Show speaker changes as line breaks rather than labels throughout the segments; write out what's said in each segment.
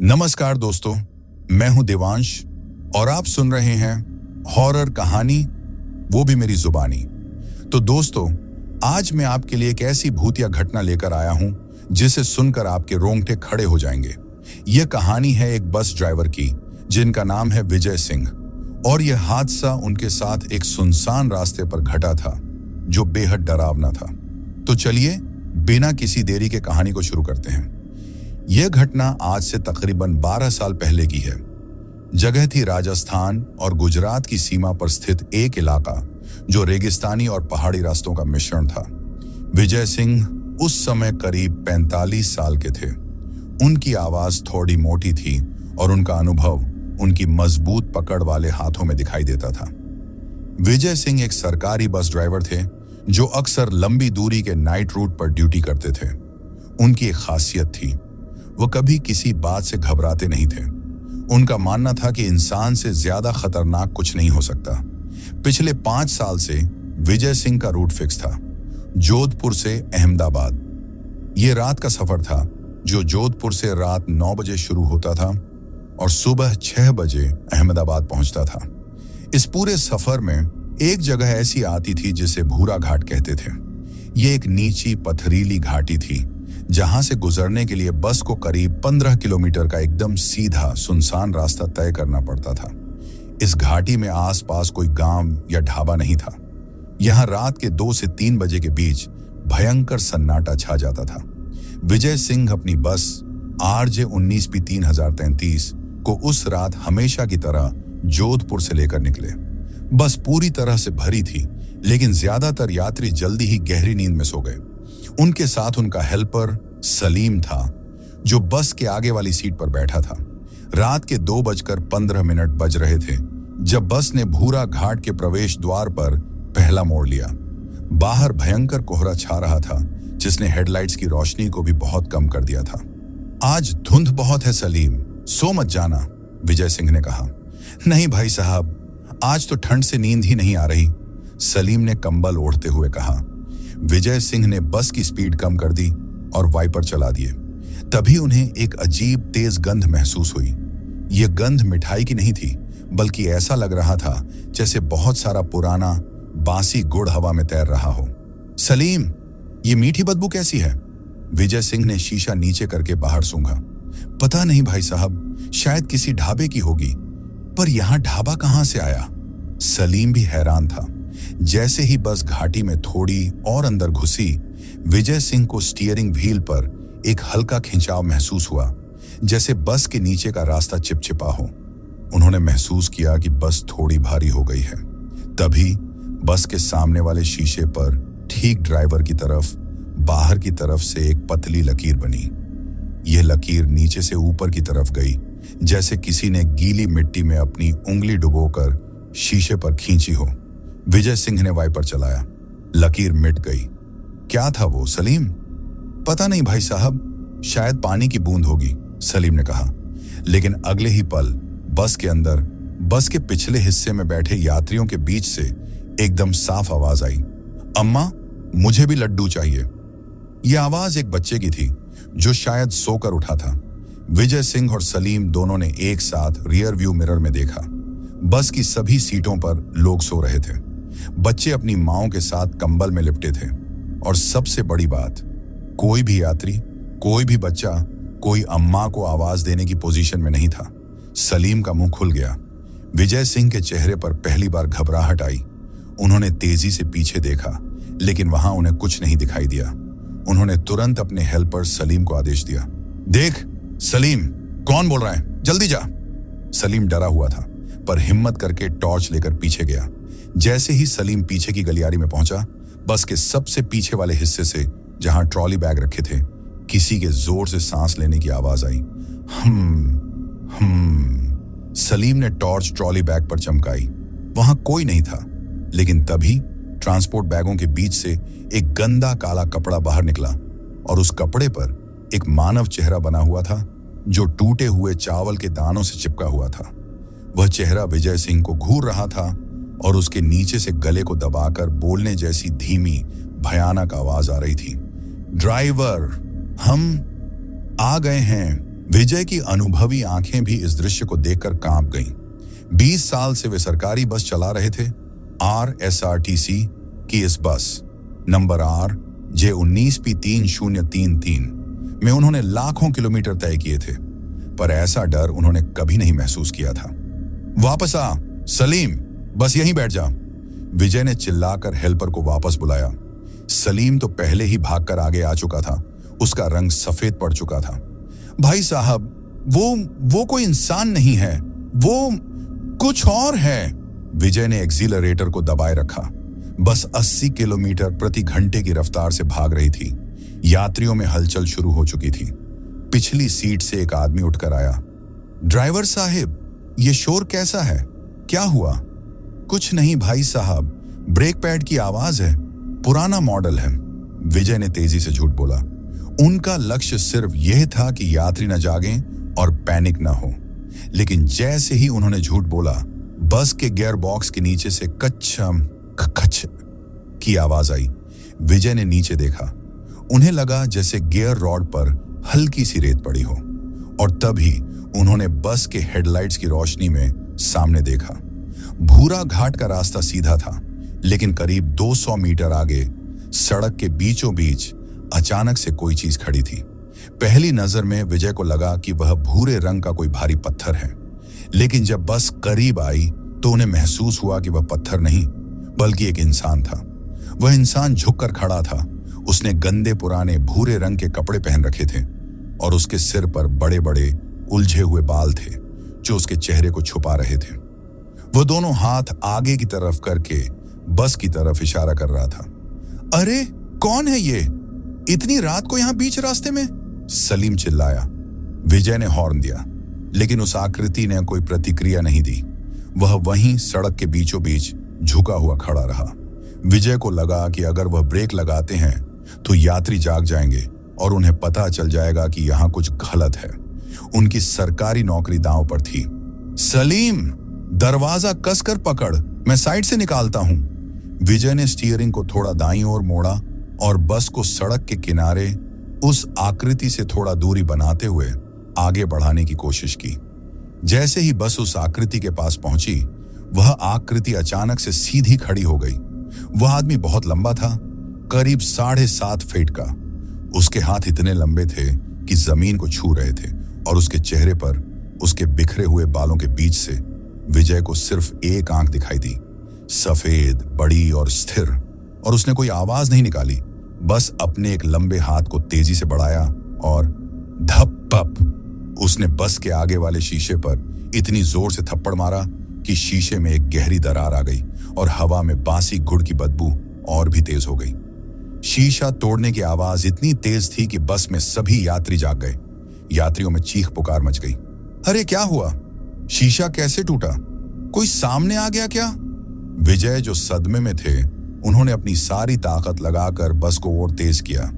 नमस्कार दोस्तों, मैं हूं देवांश और आप सुन रहे हैं हॉरर कहानी, वो भी मेरी जुबानी। तो दोस्तों, आज मैं आपके लिए एक ऐसी भूतिया घटना लेकर आया हूं जिसे सुनकर आपके रोंगटे खड़े हो जाएंगे। यह कहानी है एक बस ड्राइवर की जिनका नाम है विजय सिंह, और यह हादसा उनके साथ एक सुनसान रास्ते पर घटा था जो बेहद डरावना था। तो चलिए बिना किसी देरी के कहानी को शुरू करते हैं। यह घटना आज से तकरीबन 12 साल पहले की है। जगह थी राजस्थान और गुजरात की सीमा पर स्थित एक इलाका जो रेगिस्तानी और पहाड़ी रास्तों का मिश्रण था। विजय सिंह उस समय करीब 45 साल के थे। उनकी आवाज थोड़ी मोटी थी और उनका अनुभव उनकी मजबूत पकड़ वाले हाथों में दिखाई देता था। विजय सिंह एक सरकारी बस ड्राइवर थे जो अक्सर लंबी दूरी के नाइट रूट पर ड्यूटी करते थे। उनकी एक खासियत थी, वो कभी किसी बात से घबराते नहीं थे। उनका मानना था कि इंसान से ज्यादा खतरनाक कुछ नहीं हो सकता। पिछले 5 साल से विजय सिंह का रूट फिक्स था, जोधपुर से अहमदाबाद। ये रात का सफर था जो जोधपुर से रात 9 बजे शुरू होता था और सुबह 6 बजे अहमदाबाद पहुंचता था। इस पूरे सफर में एक जगह ऐसी आती थी जिसे भूरा घाट कहते थे। ये एक नीची पथरीली घाटी थी जहां से गुजरने के लिए बस को करीब 15 किलोमीटर का एकदम सीधा सुनसान रास्ता तय करना पड़ता था। इस घाटी में आसपास कोई गांव या ढाबा नहीं था। यहां रात के 2 से 3 बजे के बीच भयंकर सन्नाटा छा जाता था। विजय सिंह अपनी बस RJ-19P 3033 को उस रात हमेशा की तरह जोधपुर से लेकर निकले। बस पूरी तरह से भरी थी, लेकिन ज्यादातर यात्री जल्दी ही गहरी नींद में सो गए। उनके साथ उनका हेल्पर सलीम था जो बस के आगे वाली सीट पर बैठा था। रात के 2:15 बज रहे थे जब बस ने भूरा घाट के प्रवेश द्वार पर पहला मोड़ लिया। बाहर भयंकर कोहरा छा रहा था जिसने हेडलाइट्स की रोशनी को भी बहुत कम कर दिया था। आज धुंध बहुत है सलीम, सो मत जाना, विजय सिंह ने कहा। नहीं भाई साहब, आज तो ठंड से नींद ही नहीं आ रही, सलीम ने कंबल ओढ़ते हुए कहा। विजय सिंह ने बस की स्पीड कम कर दी और वाइपर चला दिए। तभी उन्हें एक अजीब तेज गंध महसूस हुई। यह गंध मिठाई की नहीं थी, बल्कि ऐसा लग रहा था जैसे बहुत सारा पुराना बासी गुड़ हवा में तैर रहा हो। सलीम, ये मीठी बदबू कैसी है? विजय सिंह ने शीशा नीचे करके बाहर सूंघा। पता नहीं भाई साहब, शायद किसी ढाबे की होगी, पर यहां ढाबा कहां से आया? सलीम भी हैरान था। जैसे ही बस घाटी में थोड़ी और अंदर घुसी, विजय सिंह को स्टीयरिंग व्हील पर एक हल्का खिंचाव महसूस हुआ, जैसे बस के नीचे का रास्ता चिपचिपा हो। उन्होंने महसूस किया कि बस थोड़ी भारी हो गई है। तभी बस के सामने वाले शीशे पर ठीक ड्राइवर की तरफ बाहर की तरफ से एक पतली लकीर बनी। यह लकीर नीचे से ऊपर की तरफ गई, जैसे किसी ने गीली मिट्टी में अपनी उंगली डुबोकर शीशे पर खींची हो। विजय सिंह ने वाइपर चलाया। लकीर मिट गई। क्या था वो सलीम? पता नहीं भाई साहब, शायद पानी की बूंद होगी, सलीम ने कहा। लेकिन अगले ही पल बस के अंदर, बस के पिछले हिस्से में बैठे यात्रियों के बीच से एकदम साफ आवाज आई, अम्मा, मुझे भी लड्डू चाहिए। यह आवाज एक बच्चे की थी जो शायद सोकर उठा था। विजय सिंह और सलीम दोनों ने एक साथ रियर व्यू मिरर में देखा। बस की सभी सीटों पर लोग सो रहे थे। बच्चे अपनी माओं के साथ कंबल में लिपटे थे, और सबसे बड़ी बात, कोई भी यात्री, कोई भी बच्चा, कोई अम्मा को आवाज देने की पोजीशन में नहीं था। सलीम का मुंह खुल गया। विजय सिंह के चेहरे पर पहली बार घबराहट आई। उन्होंने तेजी से पीछे देखा, लेकिन वहां उन्हें कुछ नहीं दिखाई दिया। उन्होंने तुरंत अपने हेल्पर सलीम को आदेश दिया, देख सलीम, कौन बोल रहा है, जल्दी जा। सलीम डरा हुआ था, पर हिम्मत करके टॉर्च लेकर पीछे गया। जैसे ही सलीम पीछे की गलियारी में पहुंचा, बस के सबसे पीछे वाले हिस्से से, जहां ट्रॉली बैग रखे थे, किसी के जोर से सांस लेने की आवाज आई। सलीम ने टॉर्च ट्रॉली बैग पर चमकाई। वहां कोई नहीं था, लेकिन तभी ट्रांसपोर्ट बैगों के बीच से एक गंदा काला कपड़ा बाहर निकला, और उस कपड़े पर एक मानव चेहरा बना हुआ था जो टूटे हुए चावल के दानों से चिपका हुआ था। वह चेहरा विजय सिंह को घूर रहा था और उसके नीचे से गले को दबाकर बोलने जैसी धीमी भयानक आवाज आ रही थी, ड्राइवर, हम आ गए हैं। विजय की अनुभवी आंखें भी इस दृश्य को देखकर कांप गईं। 20 साल से वे सरकारी बस चला रहे थे। RSRTC की इस बस नंबर RJ19P3033 में उन्होंने लाखों किलोमीटर तय किए थे, पर ऐसा डर उन्होंने कभी नहीं महसूस किया था। वापस आ सलीम, बस यहीं बैठ जा, विजय ने चिल्लाकर हेल्पर को वापस बुलाया। सलीम तो पहले ही भागकर आगे आ चुका था। उसका रंग सफेद पड़ चुका था। भाई साहब, वो कोई इंसान नहीं है, वो कुछ और है। विजय ने एक्सीलरेटर को दबाए रखा। बस 80 किलोमीटर प्रति घंटे की रफ्तार से भाग रही थी। यात्रियों में हलचल शुरू हो चुकी थी। पिछली सीट से एक आदमी उठकर आया। ड्राइवर साहिब, ये शोर कैसा है? क्या हुआ? कुछ नहीं भाई साहब, ब्रेक पैड की आवाज है, पुराना मॉडल है, विजय ने तेजी से झूठ बोला। उनका लक्ष्य सिर्फ यह था कि यात्री न जागें और पैनिक न हो। लेकिन जैसे ही उन्होंने झूठ बोला, बस के गियर बॉक्स के नीचे से कच की आवाज आई। विजय ने नीचे देखा। उन्हें लगा जैसे गियर रॉड पर हल्की सी रेत पड़ी हो, और तभी उन्होंने बस के हेडलाइट्स की रोशनी में सामने देखा। भूरा घाट का रास्ता सीधा था, लेकिन करीब 200 मीटर आगे सड़क के बीचों बीच अचानक से कोई चीज खड़ी थी। पहली नजर में विजय को लगा कि वह भूरे रंग का कोई भारी पत्थर है, लेकिन जब बस करीब आई तो उन्हें महसूस हुआ कि वह पत्थर नहीं बल्कि एक इंसान था। वह इंसान झुककर खड़ा था। उसने गंदे पुराने भूरे रंग के कपड़े पहन रखे थे और उसके सिर पर बड़े बड़े उलझे हुए बाल थे जो उसके चेहरे को छुपा रहे थे। वह दोनों हाथ आगे की तरफ करके बस की तरफ इशारा कर रहा था। अरे कौन है ये, इतनी रात को यहां बीच रास्ते में? सलीम चिल्लाया। विजय ने हॉर्न दिया, लेकिन उस आकृति ने कोई प्रतिक्रिया नहीं दी। वह वहीं सड़क के बीचों बीच झुका हुआ खड़ा रहा। विजय को लगा कि अगर वह ब्रेक लगाते हैं तो यात्री जाग जाएंगे और उन्हें पता चल जाएगा कि यहां कुछ गलत है। उनकी सरकारी नौकरी दांव पर थी। सलीम, दरवाजा कसकर पकड़, मैं साइड से निकालता हूं। विजय ने स्टीयरिंग को थोड़ा दाईं ओर मोड़ा और बस को सड़क के किनारे उस आकृति से थोड़ा दूरी बनाते हुए आगे बढ़ाने की कोशिश की। जैसे ही बस उस आकृति के पास पहुंची, वह आकृति अचानक से सीधी खड़ी हो गई। वह आदमी बहुत लंबा था, करीब 7.5 फीट का। उसके हाथ इतने लंबे थे कि जमीन को छू रहे थे और उसके चेहरे पर उसके बिखरे हुए बालों के बीच से विजय को सिर्फ एक आंख दिखाई दी, सफेद, बड़ी और स्थिर। और उसने कोई आवाज नहीं निकाली, बस अपने एक लंबे हाथ को तेजी से बढ़ाया और धप उसने बस के आगे वाले शीशे पर इतनी जोर से थप्पड़ मारा कि शीशे में एक गहरी दरार आ गई और हवा में बासी गुड़ की बदबू और भी तेज हो गई। शीशा तोड़ने की आवाज इतनी तेज थी कि बस में सभी यात्री जाग गए। यात्रियों में चीख पुकार मच गई। अरे क्या हुआ? शीशा कैसे टूटा? कोई सामने आ गया क्या? विजय, जो सदमे में थे, उन्होंने अपनी सारी ताकत लगाकर बस को और तेज किया।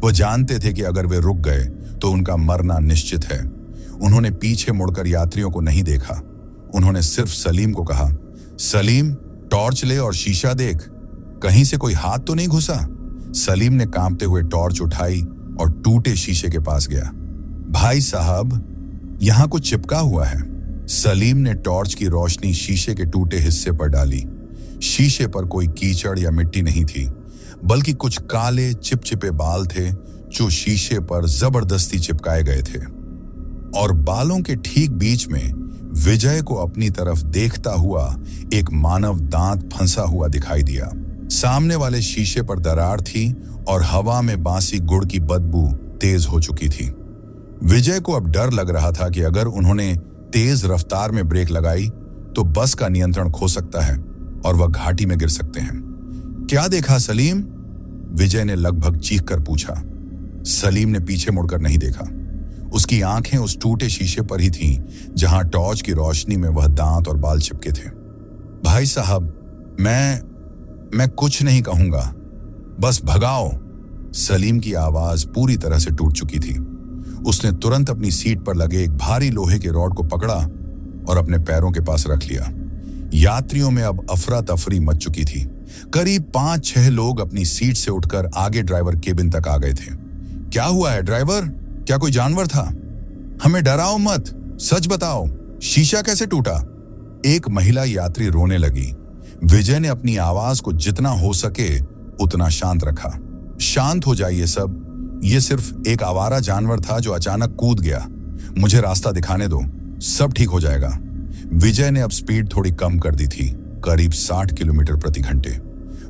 वो जानते थे कि अगर वे रुक गए तो उनका मरना निश्चित है। उन्होंने पीछे मुड़कर यात्रियों को नहीं देखा। उन्होंने सिर्फ सलीम को कहा, सलीम, टॉर्च ले और शीशा देख, कहीं से कोई हाथ तो नहीं घुसा। सलीम ने कांपते हुए टॉर्च उठाई और टूटे शीशे के पास गया। भाई साहब, यहां कुछ चिपका हुआ है। सलीम ने टॉर्च की रोशनी शीशे के टूटे हिस्से पर डाली। शीशे पर कोई कीचड़ या मिट्टी नहीं थी, बल्कि कुछ काले चिपचिपे बाल थे जो शीशे पर जबरदस्ती चिपकाए गए थे। और बालों के ठीक बीच में विजय को अपनी तरफ देखता हुआ एक मानव दांत फंसा हुआ दिखाई दिया। सामने वाले शीशे पर दरार थी और हवा में बासी गुड़ की बदबू तेज हो चुकी थी। विजय को अब डर लग रहा था कि अगर उन्होंने तेज रफ्तार में ब्रेक लगाई तो बस का नियंत्रण खो सकता है और वह घाटी में गिर सकते हैं। क्या देखा सलीम? विजय ने लगभग चीख कर पूछा। सलीम ने पीछे मुड़कर नहीं देखा। उसकी आंखें उस टूटे शीशे पर ही थीं जहां टॉर्च की रोशनी में वह दांत और बाल चिपके थे। भाई साहब, मैं कुछ नहीं कहूंगा, बस भगाओ। सलीम की आवाज पूरी तरह से टूट चुकी थी। उसने तुरंत अपनी सीट पर लगे एक भारी लोहे के रॉड को पकड़ा और अपने पैरों के पास रख लिया। यात्रियों में अब अफरा तफरी मच चुकी थी। करीब 5-6 लोग अपनी सीट से उठकर आगे ड्राइवर केबिन तक आ गए थे। क्या हुआ है ड्राइवर? क्या कोई जानवर था? हमें डराओ मत, सच बताओ, शीशा कैसे टूटा? एक महिला यात्री रोने लगी। विजय ने अपनी आवाज को जितना हो सके उतना शांत रखा। शांत हो जाइए सब, ये सिर्फ एक आवारा जानवर था जो अचानक कूद गया। मुझे रास्ता दिखाने दो, सब ठीक हो जाएगा। विजय ने अब स्पीड थोड़ी कम कर दी थी, करीब 60 किलोमीटर प्रति घंटे।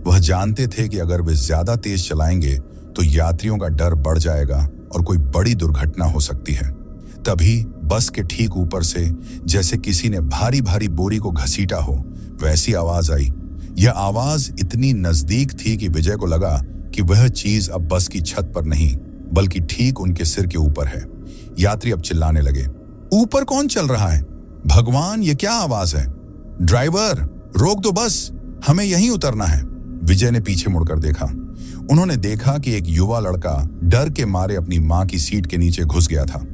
वह जानते थे कि अगर वे ज्यादा तेज चलाएंगे तो यात्रियों का डर बढ़ जाएगा और कोई बड़ी दुर्घटना हो सकती है। तभी बस के ठीक ऊपर से जैसे किसी ने भारी भारी बोरी को घसीटा हो वैसी आवाज आई। यह आवाज इतनी नजदीक थी कि विजय को लगा कि वह चीज अब बस की छत पर नहीं बल्कि ठीक उनके सिर के ऊपर है। यात्री अब चिल्लाने लगे, ऊपर कौन चल रहा है? भगवान, ये क्या आवाज है? ड्राइवर, रोक दो बस, हमें यहीं उतरना है। विजय ने पीछे मुड़कर देखा। उन्होंने देखा कि एक युवा लड़का डर के मारे अपनी मां की सीट के नीचे घुस गया था।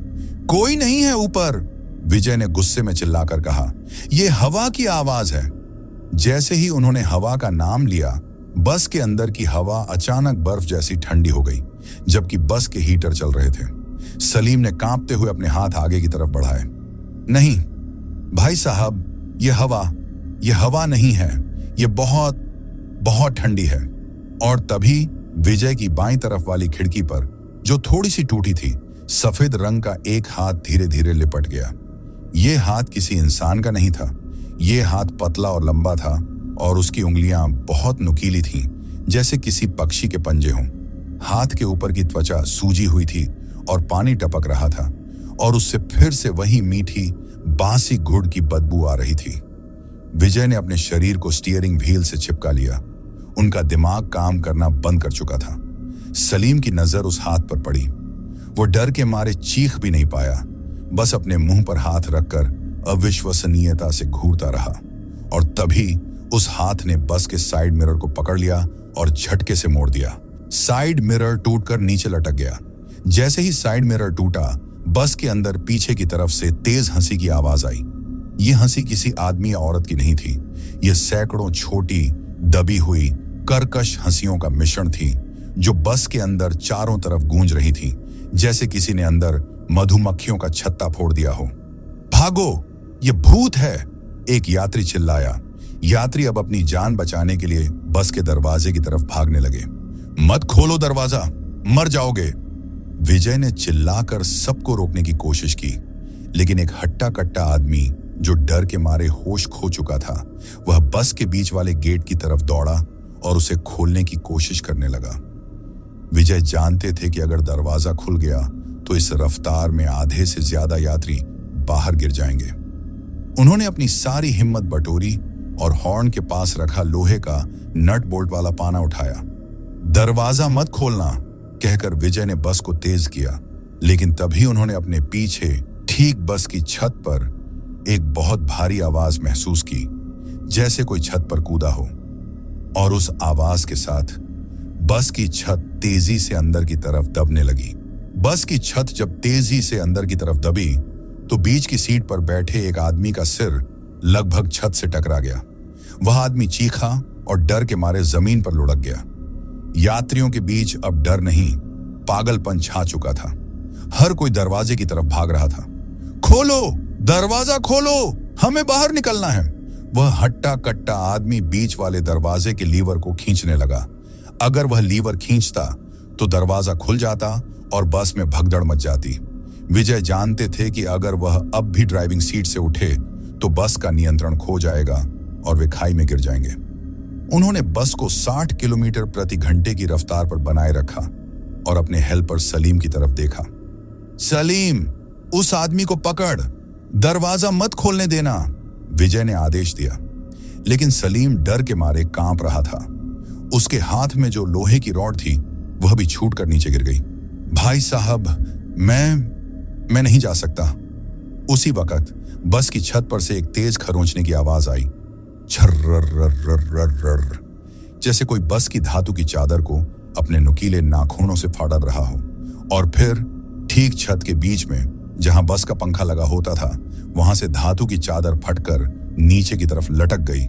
कोई नहीं है ऊपर, विजय ने गुस्से में चिल्लाकर कहा। यह हवा की आवाज है। जैसे ही उन्होंने हवा का नाम लिया, बस के अंदर की हवा अचानक बर्फ जैसी ठंडी हो गई, जबकि बस के हीटर चल रहे थे। सलीम ने कांपते हुए अपने हाथ आगे की तरफ बढ़ाए। नहीं भाई साहब, यह हवा नहीं है, यह बहुत बहुत ठंडी है। और तभी विजय की बाईं तरफ वाली खिड़की पर, जो थोड़ी सी टूटी थी, सफेद रंग का एक हाथ धीरे धीरे लिपट गया। यह हाथ किसी इंसान का नहीं था। यह हाथ पतला और लंबा था और उसकी उंगलियां बहुत नुकीली थीं, जैसे किसी पक्षी के पंजे हों। हाथ के ऊपर की त्वचा सूजी हुई थी और पानी टपक रहा था और उससे फिर से वही मीठी बासी गुड़ की बदबू आ रही थी। विजय ने अपने शरीर को स्टीयरिंग व्हील से चिपका लिया। उनका दिमाग काम करना बंद कर चुका था। सलीम की नजर उस हाथ पर पड़ी। वो डर के मारे चीख भी नहीं पाया, बस अपने मुंह पर हाथ रखकर अविश्वसनीयता से घूरता रहा। और तभी उस हाथ ने बस के साइड मिरर को पकड़ लिया और झटके से मोड़ दिया। साइड मिरर टूटकर नीचे लटक गया। जैसे ही साइड मिरर टूटा, बस के अंदर पीछे की तरफ से तेज हंसी की आवाज आई। यह हंसी किसी आदमी या औरत की नहीं थी। यह सैकड़ों छोटी, दबी हुई, कर्कश हंसियों का मिश्रण थी, जो बस के अंदर चारों तरफ गूंज रही थी, जैसे किसी ने अंदर मधुमक्खियों का छत्ता फोड़ दिया हो। भागो, ये भूत है, एक यात्री चिल्लाया। यात्री अब अपनी जान बचाने के लिए बस के दरवाजे की तरफ भागने लगे। मत खोलो दरवाजा, मर जाओगे। विजय ने चिल्लाकर सबको रोकने की कोशिश की, लेकिन एक हट्टा कट्टा आदमी जो डर के मारे होश खो चुका था, वह बस के बीच वाले गेट की तरफ दौड़ा और उसे खोलने की कोशिश करने लगा। विजय जानते थे कि अगर दरवाजा खुल गया तो इस रफ्तार में आधे से ज्यादा यात्री बाहर गिर जाएंगे। उन्होंने अपनी सारी हिम्मत बटोरी और हॉर्न के पास रखा लोहे का नट बोल्ट वाला पाना उठाया। दरवाजा मत खोलना, कहकर विजय ने बस को तेज किया, लेकिन तभी उन्होंने अपने पीछे ठीक बस की छत पर एक बहुत भारी आवाज महसूस की, जैसे कोई छत पर कूदा हो। और उस आवाज के साथ बस की छत तेजी से अंदर की तरफ दबने लगी। बस की छत जब तेजी से अंदर की तरफ दबी तो बीच की सीट पर बैठे एक आदमी का सिर लगभग छत से टकरा गया। वह आदमी चीखा और डर के मारे जमीन पर लुढ़क गया। यात्रियों के बीच अब डर नहीं, पागलपन छा चुका था। हर कोई दरवाजे की तरफ भाग रहा था। खोलो, दरवाजा खोलो, हमें बाहर निकलना है। वह हट्टा कट्टा आदमी बीच वाले दरवाजे के लीवर को खींचने लगा। अगर वह लीवर खींचता तो दरवाजा खुल जाता और बस में भगदड़ मच जाती। विजय जानते थे कि अगर वह अब भी ड्राइविंग सीट से उठे तो बस का नियंत्रण खो जाएगा और वे खाई में गिर जाएंगे। उन्होंने बस को 60 किलोमीटर प्रति घंटे की रफ्तार पर बनाए रखा और अपने हेल्पर सलीम की तरफ देखा। सलीम, उस आदमी को पकड़, दरवाजा मत खोलने देना, विजय ने आदेश दिया। लेकिन सलीम डर के मारे कांप रहा था। उसके हाथ में जो लोहे की रॉड थी वह भी छूटकर नीचे गिर गई। भाई साहब, मैं नहीं जा सकता। उसी वक्त बस की छत पर से एक तेज खरोंचने की आवाज आई, छर्रर्रर्रर्रर्र, जैसे कोई बस की धातु की चादर को अपने नुकीले नाखूनों से फाड़ रहा हो। और फिर ठीक छत के बीच में जहां बस का पंखा लगा होता था, वहां से धातु की चादर फटकर नीचे की तरफ लटक गई।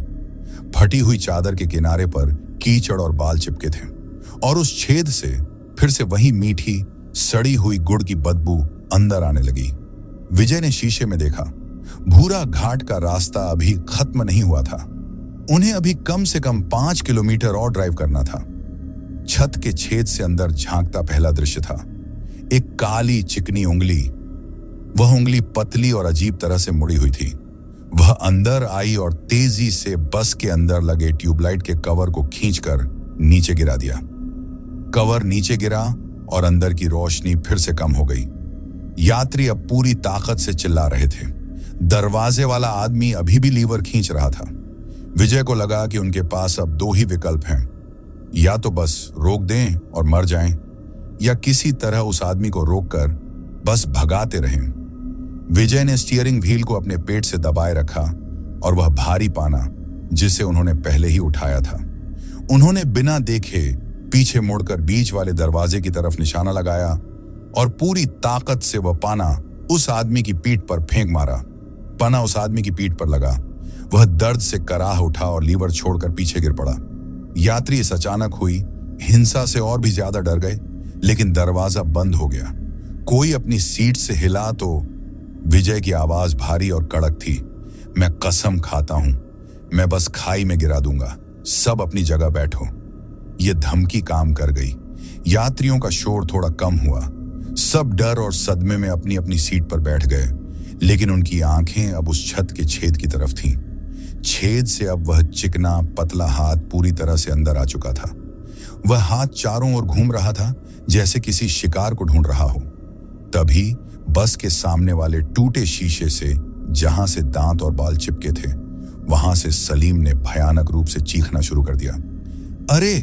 फटी हुई चादर के किनारे पर कीचड़ और बाल चिपके थे और उस छेद से फिर से वही मीठी सड़ी हुई गुड़ की बदबू अंदर आने लगी। विजय ने शीशे में देखा, भूरा घाट का रास्ता अभी खत्म नहीं हुआ था। उन्हें अभी कम से कम 5 किलोमीटर और ड्राइव करना था। छत के छेद से अंदर झांकता पहला दृश्य था। एक काली चिकनी उंगली, वह उंगली पतली और अजीब तरह से मुड़ी हुई थी। वह अंदर आई और तेजी से बस के अंदर लगे ट्यूबलाइट के कवर को खींचकर नीचे गिरा दिया। कवर नीचे गिरा और अंदर की रोशनी फिर से कम हो गई। यात्री अब पूरी ताकत से चिल्ला रहे थे। दरवाजे वाला आदमी अभी भी लीवर खींच रहा था। विजय को लगा कि उनके पास अब 2 ही विकल्प हैं, या तो बस रोक दें और मर जाएं, या किसी तरह उस आदमी को रोककर बस भगाते रहें। विजय ने स्टीयरिंग व्हील को अपने पेट से दबाए रखा और वह भारी पाना जिसे उन्होंने पहले ही उठाया था। उन्होंने बिना देखे पीछे मुड़कर बीच वाले दरवाजे की तरफ निशाना लगाया और पूरी ताकत से वह पाना उस आदमी की पीठ पर फेंक मारा। पना उस आदमी की पीठ पर लगा। वह दर्द से कराह उठा और लीवर छोड़कर पीछे गिर पड़ा। यात्री इस अचानक हुई हिंसा से और भी ज्यादा डर गए, लेकिन दरवाजा बंद हो गया। कोई अपनी सीट से हिला तो विजय की आवाज भारी और कड़क थी, मैं कसम खाता हूं, मैं बस खाई में गिरा दूंगा, सब अपनी जगह बैठो। यह धमकी काम कर गई। यात्रियों का शोर थोड़ा कम हुआ। सब डर और सदमे में अपनी अपनी सीट पर बैठ गए, लेकिन उनकी आंखें अब उस छत के छेद की तरफ थीं। छेद से अब वह चिकना पतला हाथ पूरी तरह से अंदर आ चुका था। वह हाथ चारों ओर घूम रहा था, जैसे किसी शिकार को ढूंढ रहा हो। तभी बस के सामने वाले टूटे शीशे से, जहां से दांत और बाल चिपके थे, वहां से सलीम ने भयानक रूप से चीखना शुरू कर दिया। अरे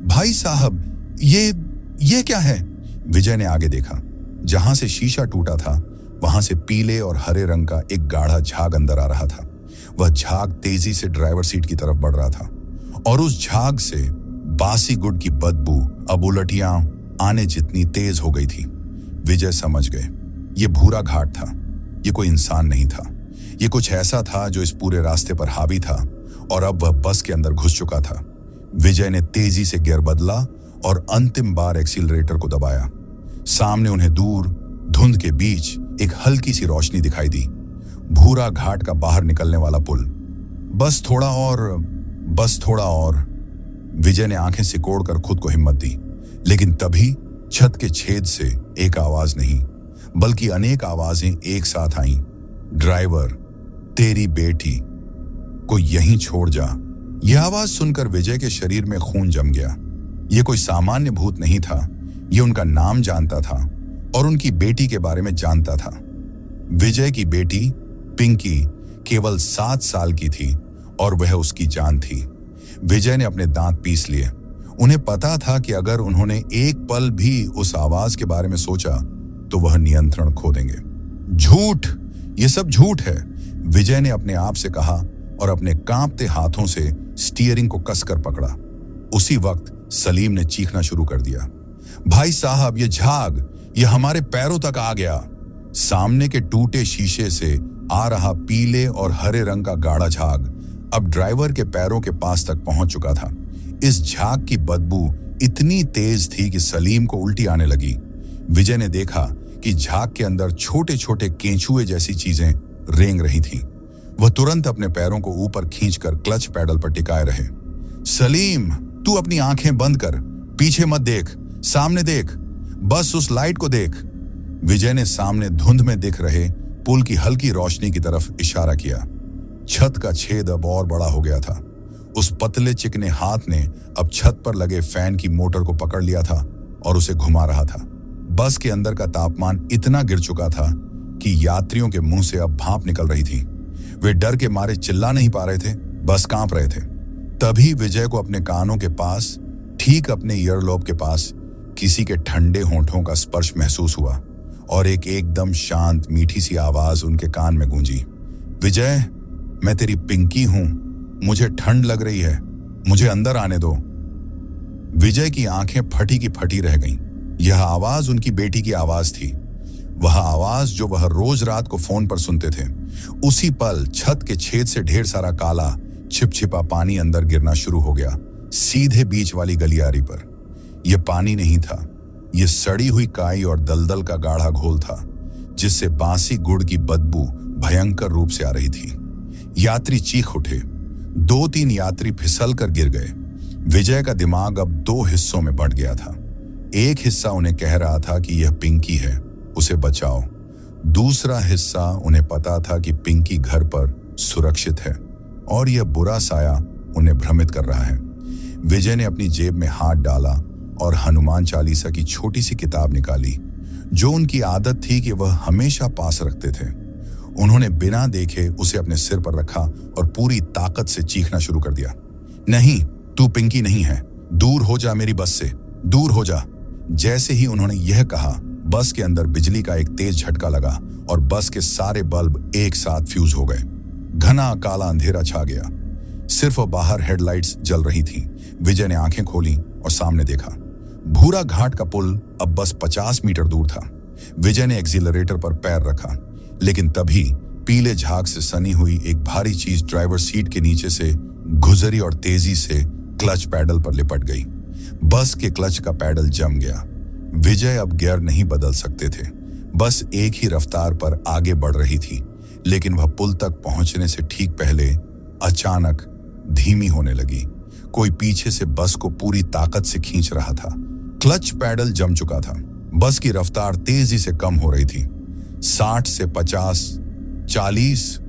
भाई साहब, ये क्या है? विजय ने आगे देखा। जहां से शीशा टूटा था, वहां से पीले और हरे रंग का एक गाढ़ा झाग अंदर आ रहा था। वह झाग तेजी से ड्राइवर सीट की तरफ बढ़ रहा था और उस झाग से बासी गुड़ की बदबू अब उलटियां आने जितनी तेज हो गई थी। विजय समझ गए, ये भूरा घाट था, ये कोई इंसान नहीं था। ये कुछ ऐसा था जो इस पूरे रास्ते पर हावी था और अब वह बस के अंदर घुस चुका था। विजय ने तेजी से गियर बदला और अंतिम बार एक्सीलरेटर को दबाया। सामने उन्हें दूर धुंध के बीच एक हल्की सी रोशनी दिखाई दी। भूरा घाट का बाहर निकलने वाला पुल। बस थोड़ा और। विजय ने आंखें सिकोड़कर खुद को हिम्मत दी, लेकिन तभी छत के छेद से एक आवाज नहीं, बल्कि अनेक आवाजें एक साथ आईं। ड्राइवर, तेरी बेटी को यहीं छोड़ जा। यह आवाज सुनकर विजय के शरीर में खून जम गया। यह कोई सामान्य भूत नहीं था। यह उनका नाम जानता था और उनकी बेटी के बारे में जानता था। विजय की बेटी पिंकी केवल 7 साल की थी और वह उसकी जान थी। विजय ने अपने दांत पीस लिए। उन्हें पता था कि अगर उन्होंने एक पल भी उस आवाज के बारे में सोचा तो वह नियंत्रण खो देंगे। झूठ, ये सब झूठ है, विजय ने अपने आप से कहा और अपने कांपते हाथों से स्टीयरिंग को कसकर पकड़ा। उसी वक्त सलीम ने चीखना शुरू कर दिया, भाई साहब, ये झाग, ये हमारे पैरों तक आ गया। सामने के टूटे शीशे से आ रहा पीले और हरे रंग का गाढ़ा झाग अब ड्राइवर के पैरों के पास तक पहुंच चुका था। इस झाग की बदबू इतनी तेज थी कि सलीम को उल्टी आने लगी। विजय ने देखा कि झाग के अंदर छोटे छोटे केंचुए जैसी चीजें रेंग रही थीं। वह तुरंत अपने पैरों को ऊपर खींचकर क्लच पैडल पर टिकाए रहे। सलीम, तू अपनी आंखें बंद कर, पीछे मत देख, सामने देख, बस उस लाइट को देख। विजय ने सामने धुंध में दिख रहे पुल की हल्की रोशनी की तरफ इशारा किया। छत का छेद अब और बड़ा हो गया था। उस पतले चिकने हाथ ने अब छत पर लगे फैन की मोटर को पकड़ लिया था और उसे घुमा रहा था। बस के अंदर का तापमान इतना गिर चुका था कि यात्रियों के मुंह से अब भाप निकल रही थी। वे डर के मारे चिल्ला नहीं पा रहे थे, बस कांप रहे थे। तभी विजय को अपने कानों के पास, ठीक अपने ईयरलोब के पास, किसी के ठंडे होंठों का स्पर्श महसूस हुआ और एक एकदम शांत मीठी सी आवाज उनके कान में गूंजी, विजय, मैं तेरी पिंकी हूं, मुझे ठंड लग रही है, मुझे अंदर आने दो। विजय की आंखें फटी की फटी रह गईं। यह आवाज उनकी बेटी की आवाज थी, वह आवाज जो वह रोज रात को फोन पर सुनते थे। उसी पल छत के छेद से ढेर सारा काला छिपछिपा पानी अंदर गिरना शुरू हो गया, सीधे बीच वाली गलियारी पर। यह पानी नहीं था, यह सड़ी हुई काई और दलदल का गाढ़ा घोल था, जिससे बासी गुड़ की बदबू भयंकर रूप से आ रही थी। यात्री चीख उठे। 2-3 यात्री फिसल कर गिर गए। विजय का दिमाग अब 2 हिस्सों में बंट गया था। एक हिस्सा उन्हें कह रहा था कि यह पिंकी है, उसे बचाओ। दूसरा हिस्सा उन्हें पता था कि पिंकी घर पर सुरक्षित है और यह बुरा साया उन्हें भ्रमित कर रहा है। विजय ने अपनी जेब में हाथ डाला और हनुमान चालीसा की छोटी सी किताब निकाली, जो उनकी आदत थी कि वह हमेशा पास रखते थे। उन्होंने बिना देखे उसे अपने सिर पर रखा और पूरी ताकत से चीखना शुरू कर दिया। नहीं, तू पिंकी नहीं है, दूर हो जा मेरी बस से, दूर हो जा। जैसे ही उन्होंने यह कहा, बस के अंदर बिजली का एक तेज झटका लगा और बस के सारे बल्ब एक साथ फ्यूज हो गए। घना काला अंधेरा छा गया। सिर्फ बाहर हेडलाइट्स जल रही थीं। विजय ने आंखें खोली और सामने देखा। भूरा घाट का पुल अब बस 50 मीटर दूर था। विजय ने एक्सीलरेटर पर पैर रखा, लेकिन तभी पीले झाग से सनी हुई एक भारी चीज ड्राइवर सीट के नीचे से गुजरी और तेजी से क्लच पैडल पर लिपट गई। बस के क्लच का पैडल जम गया। विजय अब गियर नहीं बदल सकते थे। बस एक ही रफ्तार पर आगे बढ़ रही थी, लेकिन वह पुल तक पहुंचने से ठीक पहले अचानक धीमी होने लगी। कोई पीछे से बस को पूरी ताकत से खींच रहा था। क्लच पैडल जम चुका था। बस की रफ्तार तेजी से कम हो रही थी, 60 से 50, 40।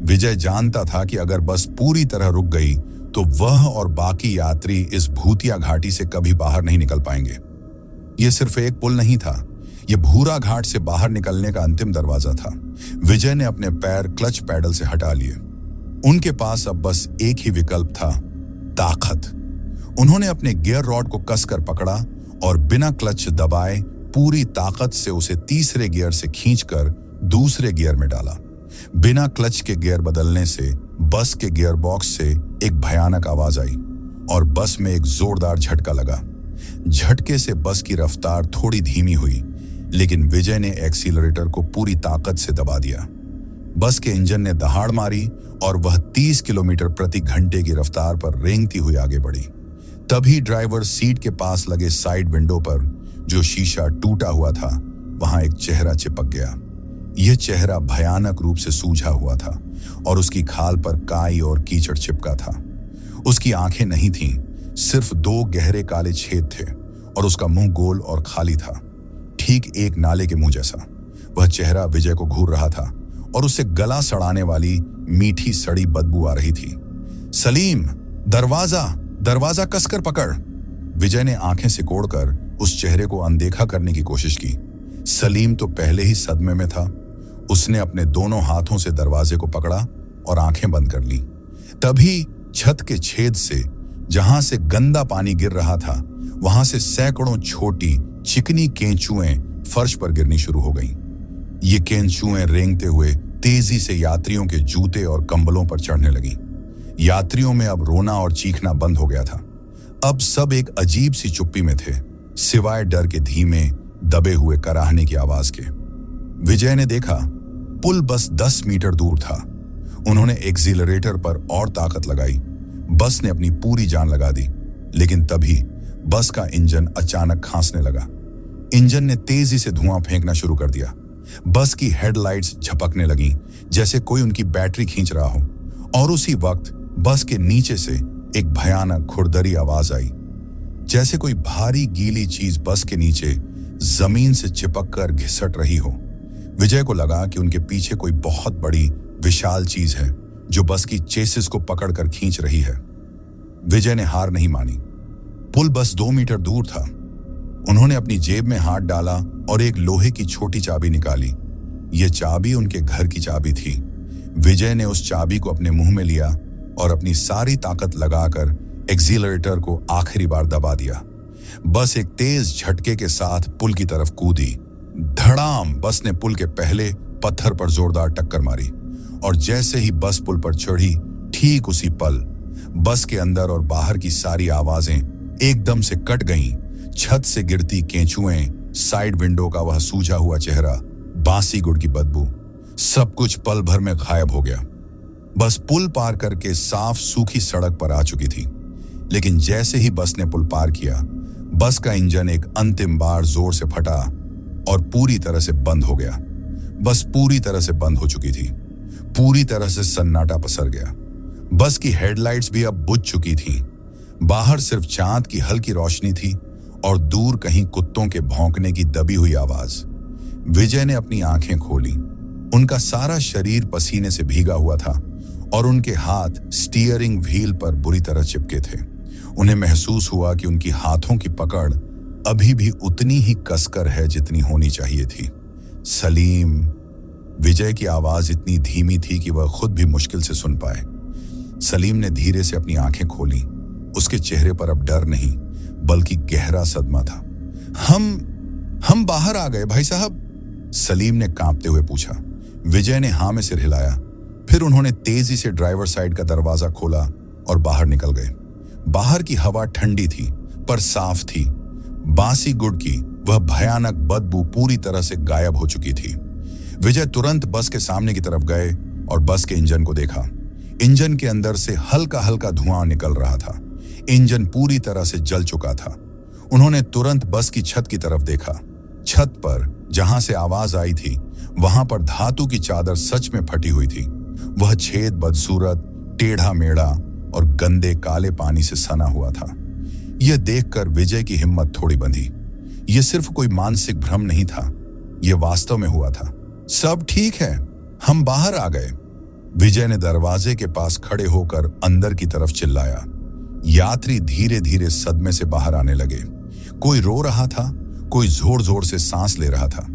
विजय जानता था कि अगर बस पूरी तरह रुक गई तो वह और बाकी यात्री इस भूतिया घाटी से कभी बाहर नहीं निकल पाएंगे। यह सिर्फ एक पुल नहीं था, यह भूरा घाट से बाहर निकलने का अंतिम दरवाजा था। विजय ने अपने पैर क्लच पैडल से हटा लिए। उनके पास अब बस एक ही विकल्प था, ताकत। उन्होंने अपने गियर रॉड को कसकर पकड़ा और बिना क्लच दबाए पूरी ताकत से उसे तीसरे गियर से खींचकर दूसरे गियर में डाला। बिना क्लच के गियर बदलने से बस के गियर बॉक्स से एक भयानक आवाज आई और बस में एक जोरदार झटका लगा। झटके से बस की रफ्तार थोड़ी धीमी हुई, लेकिन विजय ने एक्सीलरेटर को पूरी ताकत से दबा दिया। बस के इंजन ने दहाड़ मारी और वह 30 किलोमीटर प्रति घंटे की रफ्तार पर रेंगती हुई आगे बढ़ी। तभी ड्राइवर सीट के पास लगे साइड विंडो पर, जो शीशा टूटा हुआ था, वहां एक चेहरा चिपक गया। यह चेहरा भयानक रूप से सूजा हुआ था और उसकी खाल पर काई और कीचड़ चिपका था। उसकी आंखें नहीं थीं, सिर्फ 2 गहरे काले छेद थे और उसका मुंह गोल और खाली था, ठीक एक नाले के मुंह जैसा। वह चेहरा विजय को घूर रहा था और उससे गला सड़ाने वाली मीठी सड़ी बदबू आ रही थी। सलीम, दरवाजा कसकर पकड़। विजय ने आंखें सिकोड़कर उस चेहरे को अनदेखा करने की कोशिश की। सलीम तो पहले ही सदमे में था। उसने अपने दोनों हाथों से दरवाजे को पकड़ा और आंखें बंद कर ली। तभी छत के छेद से, जहां से गंदा पानी गिर रहा था, वहां से सैकड़ों छोटी चिकनी केंचुएं फर्श पर गिरनी शुरू हो गईं। ये केंचुएं रेंगते हुए तेजी से यात्रियों के जूते और कंबलों पर चढ़ने लगीं। यात्रियों में अब रोना और चीखना बंद हो गया था। अब सब एक अजीब सी चुप्पी में थे, सिवाय डर के धीमे दबे हुए कराहने की आवाज के। विजय ने देखा, पुल बस 10 मीटर दूर था। उन्होंने एक्सीलरेटर पर और ताकत लगाई। बस ने अपनी पूरी जान लगा दी, लेकिन तभी बस का इंजन अचानक खांसने लगा। इंजन ने तेजी से धुआं फेंकना शुरू कर दिया। बस की हेडलाइट्स झपकने लगीं, जैसे कोई उनकी बैटरी खींच रहा हो। और उसी वक्त बस के नीचे से एक भयानक खुरदरी आवाज आई, जैसे कोई भारी गीली चीज बस के नीचे जमीन से चिपककर घिसट रही हो। विजय को लगा कि उनके पीछे कोई बहुत बड़ी विशाल चीज है जो बस की चेसिस को पकड़कर खींच रही है। विजय ने हार नहीं मानी। पुल बस 2 मीटर दूर था। उन्होंने अपनी जेब में हाथ डाला और एक लोहे की छोटी चाबी निकाली। यह चाबी उनके घर की चाबी थी। विजय ने उस चाबी को अपने मुंह में लिया और अपनी सारी ताकत लगाकर एक्सीलरेटर को आखिरी बार दबा दिया। बस एक तेज झटके के साथ पुल की तरफ कूदी। धड़ाम! बस ने पुल के पहले पत्थर पर जोरदार टक्कर मारी और जैसे ही बस पुल पर चढ़ी, ठीक उसी पल बस के अंदर और बाहर की सारी आवाजें एकदम से कट गईं। छत से गिरती केंचुएं, साइड विंडो का वह सूजा हुआ चेहरा, बासी गुड़ की बदबू, सब कुछ पल भर में गायब हो गया। बस पुल पार करके साफ सूखी सड़क पर आ चुकी थी, लेकिन जैसे ही बस ने पुल पार किया, बस का इंजन एक अंतिम बार जोर से फटा और पूरी तरह से बंद हो गया। बस पूरी तरह से बंद हो चुकी थी। पूरी तरह से सन्नाटा पसर गया। बस की हेडलाइट्स भी अब बुझ चुकी थीं। बाहर सिर्फ चांद की हल्की रोशनी थी और दूर कहीं कुत्तों के भौंकने की दबी हुई आवाज। विजय ने अपनी आंखें खोली। उनका सारा शरीर पसीने से भीगा हुआ था और उनके हाथ स्टीयरिंग व्हील पर बुरी तरह चिपके थे। उन्हें महसूस हुआ कि उनकी हाथों की पकड़ अभी भी उतनी ही कसकर है जितनी होनी चाहिए थी। सलीम। विजय की आवाज इतनी धीमी थी कि वह खुद भी मुश्किल से सुन पाए। सलीम ने धीरे से अपनी आंखें खोली। उसके चेहरे पर अब डर नहीं बल्कि गहरा सदमा था। हम बाहर आ गए भाई साहब, सलीम ने कांपते हुए पूछा। विजय ने हाँ में सिर हिलाया। फिर उन्होंने तेजी से ड्राइवर साइड का दरवाजा खोला और बाहर निकल गए। बाहर की हवा ठंडी थी पर साफ थी। बासी गुड़ की वह भयानक बदबू पूरी तरह से गायब हो चुकी थी। विजय तुरंत बस के सामने की तरफ गए और बस के इंजन को देखा। इंजन के अंदर से हल्का हल्का धुआं निकल रहा था। इंजन पूरी तरह से जल चुका था। उन्होंने तुरंत बस की छत की तरफ देखा। छत पर जहां से आवाज आई थी वहां पर धातु की चादर सच में फटी हुई थी। वह छेद बदसूरत, टेढ़ा मेढ़ा और गंदे काले पानी से सना हुआ था। यह देखकर विजय की हिम्मत थोड़ी बंधी। यह सिर्फ कोई मानसिक भ्रम नहीं था, यह वास्तव में हुआ था। सब ठीक है, हम बाहर आ गए, विजय ने दरवाजे के पास खड़े होकर अंदर की तरफ चिल्लाया। यात्री धीरे धीरे सदमे से बाहर आने लगे। कोई रो रहा था, कोई जोर जोर से सांस ले रहा था।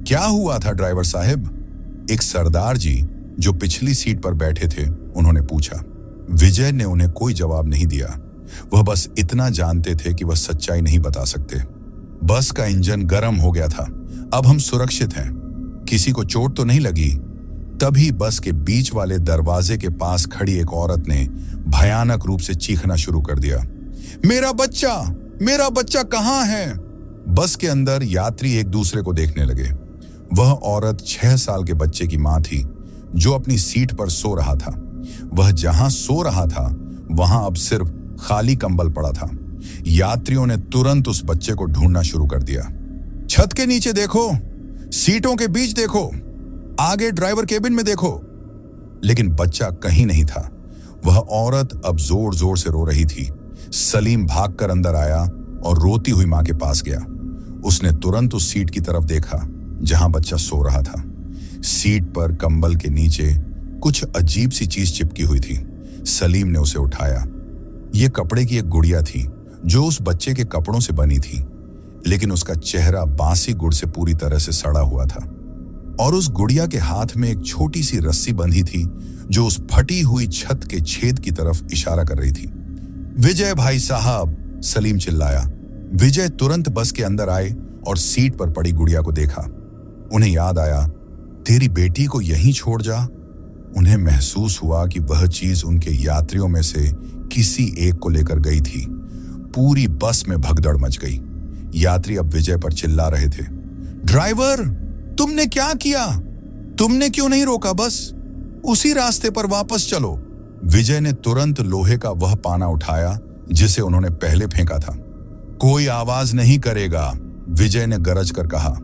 क्या हुआ था ड्राइवर साहब? एक सरदार जी जो पिछली सीट पर बैठे थे उन्होंने पूछा। विजय ने उन्हें कोई जवाब नहीं दिया। वह बस इतना जानते थे कि वह सच्चाई नहीं बता सकते। बस का इंजन गर्म हो गया था। अब हम सुरक्षित हैं, किसी को चोट तो नहीं लगी। तभी बस के बीच वाले दरवाजे के पास खड़ी एक औरत ने भयानक रूप से चीखना शुरू कर दिया। मेरा बच्चा कहाँ है? बस के अंदर यात्री एक दूसरे को देखने लगे। वह औरत 6 साल के बच्चे की मां थी जो अपनी सीट पर सो रहा था। वह जहां सो रहा था वहां अब सिर्फ खाली कंबल पड़ा था। यात्रियों ने तुरंत उस बच्चे को ढूंढना शुरू कर दिया। छत के नीचे देखो, सीटों के बीच देखो, आगे ड्राइवर केबिन में देखो। लेकिन बच्चा कहीं नहीं था। वह औरत अब जोर जोर से रो रही थी। सलीम भागकर अंदर आया और रोती हुई मां के पास गया। उसने तुरंत उस सीट की तरफ देखा जहां बच्चा सो रहा था। सीट पर कंबल के नीचे कुछ अजीब सी चीज चिपकी हुई थी। सलीम ने उसे उठाया। यह कपड़े की एक गुड़िया थी जो उस बच्चे के कपड़ों से बनी थी, लेकिन उसका चेहरा बासी गुड़ से पूरी तरह से सड़ा हुआ था और उस गुड़िया के हाथ में एक छोटी सी रस्सी बंधी थी जो उस फटी हुई छत के छेद की तरफ इशारा कर रही थी। विजय भाई साहब, सलीम चिल्लाया। विजय तुरंत बस के अंदर आए और सीट पर पड़ी गुड़िया को देखा। उन्हें याद आया, तेरी बेटी को यहीं छोड़ जा। उन्हें महसूस हुआ कि वह चीज उनके यात्रियों में से किसी एक को लेकर गई थी। पूरी बस में भगदड़ मच गई। यात्री अब विजय पर चिल्ला रहे थे, ड्राइवर, तुमने क्या किया? तुमने क्यों नहीं रोका बस? उसी रास्ते पर वापस चलो। विजय ने तुरंत लोहे का वह पाना उठाया जिसे उन्होंने पहले फेंका था। कोई आवाज नहीं करेगा, विजय ने गरज कर कहा।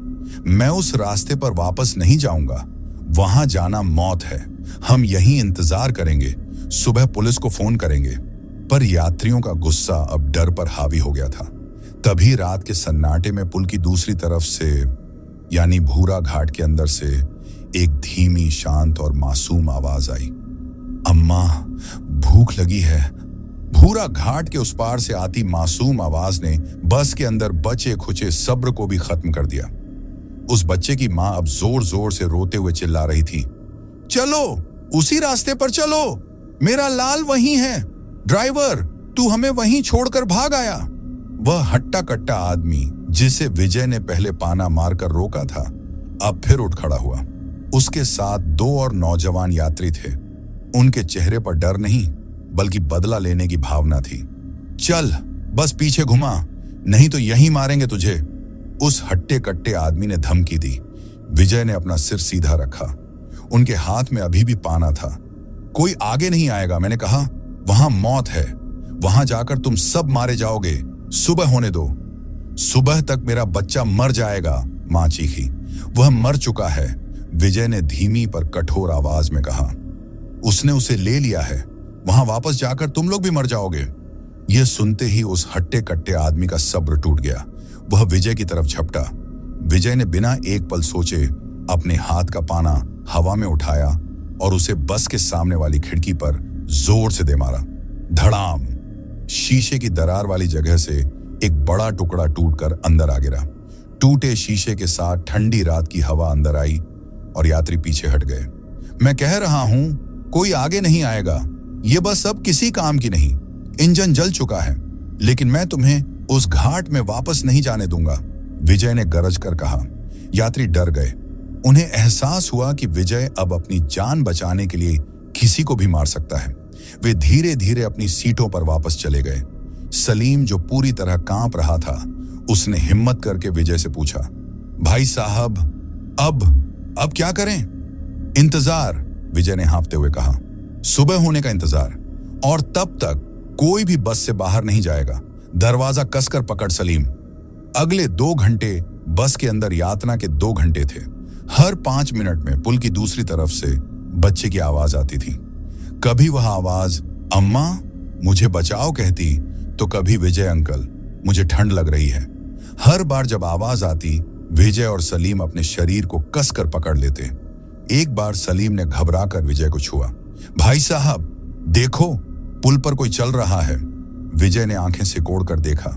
मैं उस रास्ते पर वापस नहीं जाऊंगा। वहां जाना मौत है। हम यहीं इंतजार करेंगे, सुबह पुलिस को फोन करेंगे। पर यात्रियों का गुस्सा अब डर पर हावी हो गया था। तभी रात के सन्नाटे में पुल की दूसरी तरफ से, यानी भूरा घाट के अंदर से, एक धीमी, शांत और मासूम आवाज आई। अम्मा, भूख लगी है। भूरा घाट के उस पार से आती मासूम आवाज ने बस के अंदर बचे खुचे सब्र को भी खत्म कर दिया। उस बच्चे की मां अब जोर जोर से रोते हुए चिल्ला रही थी, चलो, उसी रास्ते पर चलो, मेरा लाल वहीं है। ड्राइवर, तू हमें वहीं छोड़कर भाग आया। वह हट्टा कट्टा आदमी जिसे विजय ने पहले पाना मारकर रोका था, अब फिर उठ खड़ा हुआ। उसके साथ 2 और नौजवान यात्री थे। उनके चेहरे पर डर नहीं बल्कि बदला लेने की भावना थी। चल, बस पीछे घुमा, नहीं तो यहीं मारेंगे तुझे, उस हट्टे कट्टे आदमी ने धमकी दी। विजय ने अपना सिर सीधा रखा। उनके हाथ में अभी भी पाना था। कोई आगे नहीं आएगा, मैंने कहा। वहां मौत है। वहां जाकर तुम सब मारे जाओगे। सुबह होने दो। सुबह तक मेरा बच्चा मर जाएगा, मां चीखी। वह मर चुका है। विजय ने धीमी पर कठोर आवाज में कहा, उसने उसे ले लिया है, वहां वापस जाकर तुम लोग भी मर जाओगे। यह सुनते ही उस हट्टे कट्टे आदमी का सब्र टूट गया। वह विजय की तरफ झपटा। विजय ने बिना एक पल सोचे अपने हाथ का पाना हवा में उठाया और उसे बस के सामने वाली खिड़की पर जोर से दे मारा। धड़ाम! शीशे की दरार वाली जगह से एक बड़ा टुकड़ा टूटकर अंदर आ गिरा। टूटे शीशे के साथ ठंडी रात की हवा अंदर आई और यात्री पीछे हट गए। मैं कह रहा हूं, कोई आगे नहीं आएगा। यह बस अब किसी काम की नहीं। इंजन जल चुका है, लेकिन मैं तुम्हें उस घाट में वापस नहीं जाने दूंगा, विजय ने गरज कर कहा। यात्री डर गए। उन्हें एहसास हुआ कि विजय अब अपनी जान बचाने के लिए किसी को भी मार सकता है। वे धीरे धीरे अपनी सीटों पर वापस चले गए। सलीम, जो पूरी तरह कांप रहा था, उसने हिम्मत करके विजय से पूछा, भाई साहब, अब क्या करें? इंतजार, विजय ने हाँफते हुए कहा। सुबह होने का इंतजार, और तब तक कोई भी बस से बाहर नहीं जाएगा। दरवाजा कसकर पकड़ सलीम। अगले 2 घंटे बस के अंदर यातना के 2 घंटे थे। हर 5 मिनट में पुल की दूसरी तरफ से बच्चे की आवाज आती थी। कभी वह आवाज अम्मा मुझे बचाओ कहती, तो कभी विजय अंकल मुझे ठंड लग रही है। हर बार जब आवाज आती, विजय और सलीम अपने शरीर को कसकर पकड़ लेते। एक बार सलीम ने घबराकर विजय को छुआ। भाई साहब, देखो, पुल पर कोई चल रहा है। विजय ने आंखें सिकोड़कर देखा।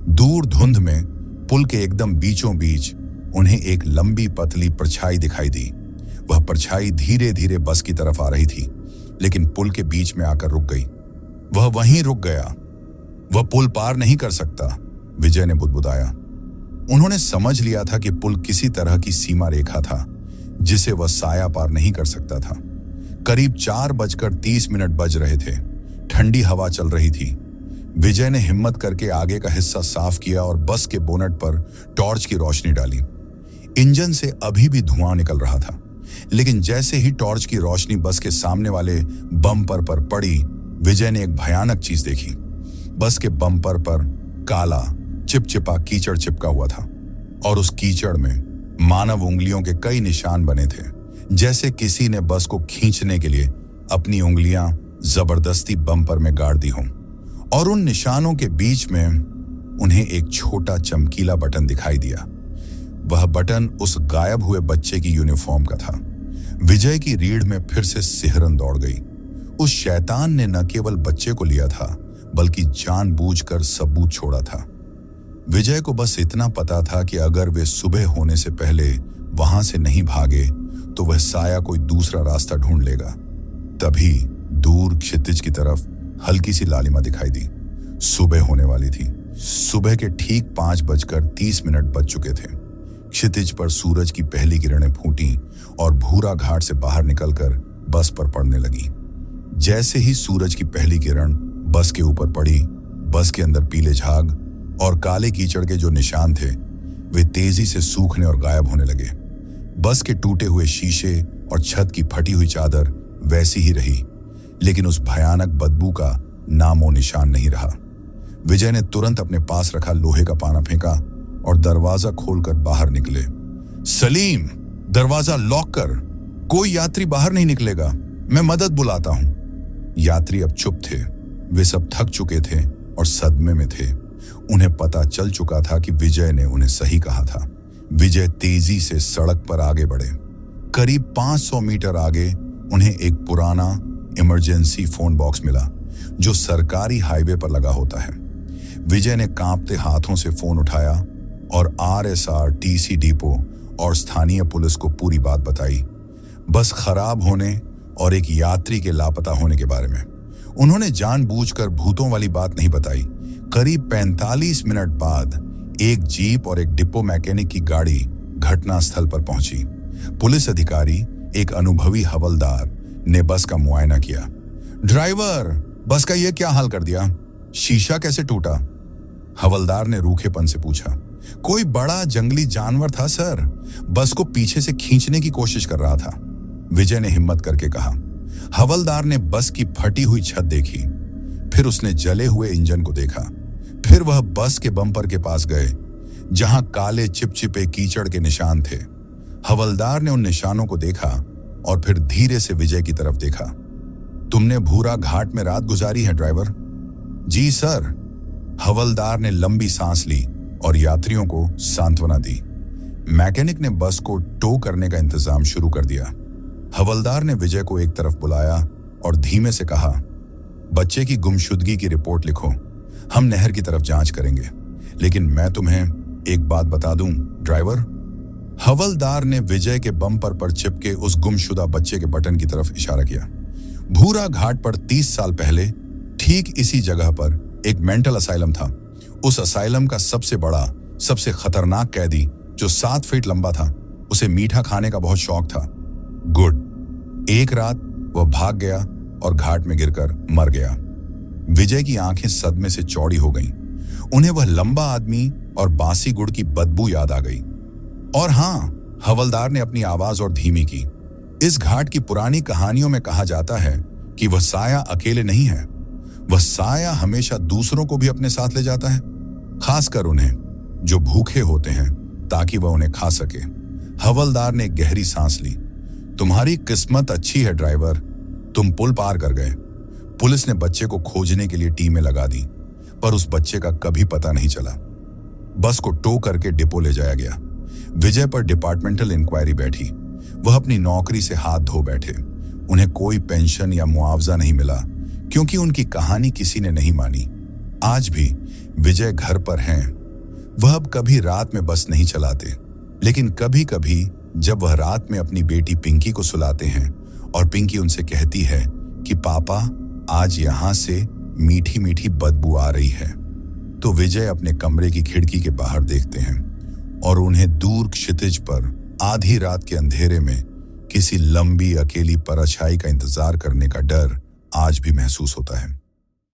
दूर धुंध में पुल के एकदम बीचों बीच उन्हें एक लंबी पतली परछाई दिखाई दी। वह परछाई धीरे धीरे बस की तरफ आ रही थी, लेकिन पुल के बीच में आकर रुक गई। वह वहीं रुक गया। वह पुल पार नहीं कर सकता, विजय ने बुदबुदाया। उन्होंने समझ लिया था कि पुल किसी तरह की सीमा रेखा था जिसे वह साया पार नहीं कर सकता था। करीब 4:30 बज रहे थे। ठंडी हवा चल रही थी। विजय ने हिम्मत करके आगे का हिस्सा साफ किया और बस के बोनट पर टॉर्च की रोशनी डाली। इंजन से अभी भी धुआं निकल रहा था, लेकिन जैसे ही टॉर्च की रोशनी बस के सामने वाले बम्पर पर पड़ी, विजय ने एक भयानक चीज देखी। बस के बम्पर पर काला चिपचिपा कीचड़ चिपका हुआ था और उस कीचड़ में मानव उंगलियों के कई निशान बने थे, जैसे किसी ने बस को खींचने के लिए अपनी उंगलियां जबरदस्ती बम्पर में गाड़ दी हों। और उन निशानों के बीच में उन्हें एक छोटा चमकीला बटन दिखाई दिया। वह बटन उस गायब हुए बच्चे की यूनिफॉर्म का था। विजय की रीढ़ में फिर से सिहरन दौड़ गई। उस शैतान ने न केवल बच्चे को लिया था, बल्कि जानबूझकर सबूत छोड़ा था। विजय को बस इतना पता था कि अगर वे सुबह होने से पहले वहां से नहीं भागे तो वह साया कोई दूसरा रास्ता ढूंढ लेगा। तभी दूर क्षितिज की तरफ हल्की सी लालिमा दिखाई दी। सुबह होने वाली थी। सुबह के ठीक 5:30 बज चुके थे। क्षितिज पर सूरज की पहली किरणें फूटी और भूरा घाट से बाहर निकलकर बस पर पड़ने लगी। जैसे ही सूरज की पहली किरण बस के ऊपर पड़ी, बस के अंदर पीले झाग और काले कीचड़ के जो निशान थे, वे तेजी से सूखने और गायब होने लगे। बस के टूटे हुए शीशे और छत की फटी हुई चादर वैसी ही रही, लेकिन उस भयानक बदबू का नामो निशान नहीं रहा। विजय ने तुरंत अपने पास रखा लोहे का पाना फेंका और दरवाजा खोलकर बाहर निकले। सलीम, दरवाजा लॉक कर, कोई यात्री बाहर नहीं निकलेगा, मैं मदद बुलाता हूं। यात्री अब चुप थे। वे सब थक चुके थे और सदमे में थे। उन्हें पता चल चुका था कि विजय ने उन्हें सही कहा था। विजय तेजी से सड़क पर आगे बढ़े। करीब 500 मीटर आगे उन्हें एक पुराना इमरजेंसी फोन बॉक्स मिला, जो सरकारी हाईवे पर लगा होता है। विजय ने कांपते हाथों से फोन उठाया और RSRTC डिपो और स्थानीय पुलिस को पूरी बात बताई, बस खराब होने और एक यात्री के लापता होने के बारे में। उन्होंने जानबूझकर भूतों वाली बात नहीं बताई। करीब 45 मिनट बाद एक जीप और एक डिपो मैकेनिक की गाड़ी घटनास्थल पर पहुंची। पुलिस अधिकारी, एक अनुभवी हवलदार, ने बस का मुआयना किया। ड्राइवर, बस का ये क्या हाल कर दिया? शीशा कैसे टूटा? हवलदार ने रूखेपन से पूछा। कोई बड़ा जंगली जानवर था सर, बस को पीछे से खींचने की कोशिश कर रहा था, विजय ने हिम्मत करके कहा। हवलदार ने बस की फटी हुई छत देखी, फिर उसने जले हुए इंजन को देखा। फिर वह बस के बम्पर के पास गए, जहां काले चिपचिपे कीचड़ के निशान थे। हवलदार ने उन निशानों को देखा और फिर धीरे से विजय की तरफ देखा। तुमने भूरा घाट में रात गुजारी है ड्राइवर? जी सर। हवलदार ने लंबी सांस ली और यात्रियों को सांत्वना दी। मैकेनिक ने बस को टो करने का इंतजाम शुरू कर दिया। हवलदार ने विजय को एक तरफ बुलाया और धीमे से कहा, बच्चे की गुमशुदगी की रिपोर्ट लिखो। हम नहर की तरफ जांच करेंगे, लेकिन मैं तुम्हें एक बात बता दूं ड्राइवर। हवलदार ने विजय के बम्पर पर चिपके उस गुमशुदा बच्चे के बटन की तरफ इशारा किया। भूरा घाट पर 30 साल पहले ठीक इसी जगह पर एक मेंटल असाइलम था। उस असाइलम का सबसे बड़ा, सबसे खतरनाक कैदी जो 7 फीट लंबा था, उसे मीठा खाने का बहुत शौक था। गुड। एक रात वह भाग गया और घाट में गिरकर मर गया। विजय की आंखें सदमे से चौड़ी हो गईं। उन्हें वह लंबा आदमी और बासी गुड़ की बदबू याद आ गई। और हां, हवलदार ने अपनी आवाज और धीमी की, इस घाट की पुरानी कहानियों में कहा जाता है कि वह साया अकेले नहीं है। वह साया हमेशा दूसरों को भी अपने साथ ले जाता है, खासकर उन्हें जो भूखे होते हैं, ताकि वह उन्हें खा सके। हवलदार ने गहरी सांस ली। तुम्हारी किस्मत अच्छी है ड्राइवर, तुम पुल पार कर गए। पुलिस ने बच्चे को खोजने के लिए टीमें लगा दी, पर उस बच्चे का कभी पता नहीं चला। बस को टो करके डिपो ले जाया गया। विजय पर डिपार्टमेंटल इंक्वायरी बैठी। वह अपनी नौकरी से हाथ धो बैठे। उन्हें कोई पेंशन या मुआवजा नहीं मिला, क्योंकि उनकी कहानी किसी ने नहीं मानी। आज भी विजय घर पर हैं। वह अब कभी रात में बस नहीं चलाते, लेकिन कभी कभी जब वह रात में अपनी बेटी पिंकी को सुलाते हैं और पिंकी उनसे कहती है कि पापा आज यहां से मीठी मीठी बदबू आ रही है, तो विजय अपने कमरे की खिड़की के बाहर देखते हैं और उन्हें दूर क्षितिज पर आधी रात के अंधेरे में किसी लंबी अकेली परछाई का इंतजार करने का डर आज भी महसूस होता है।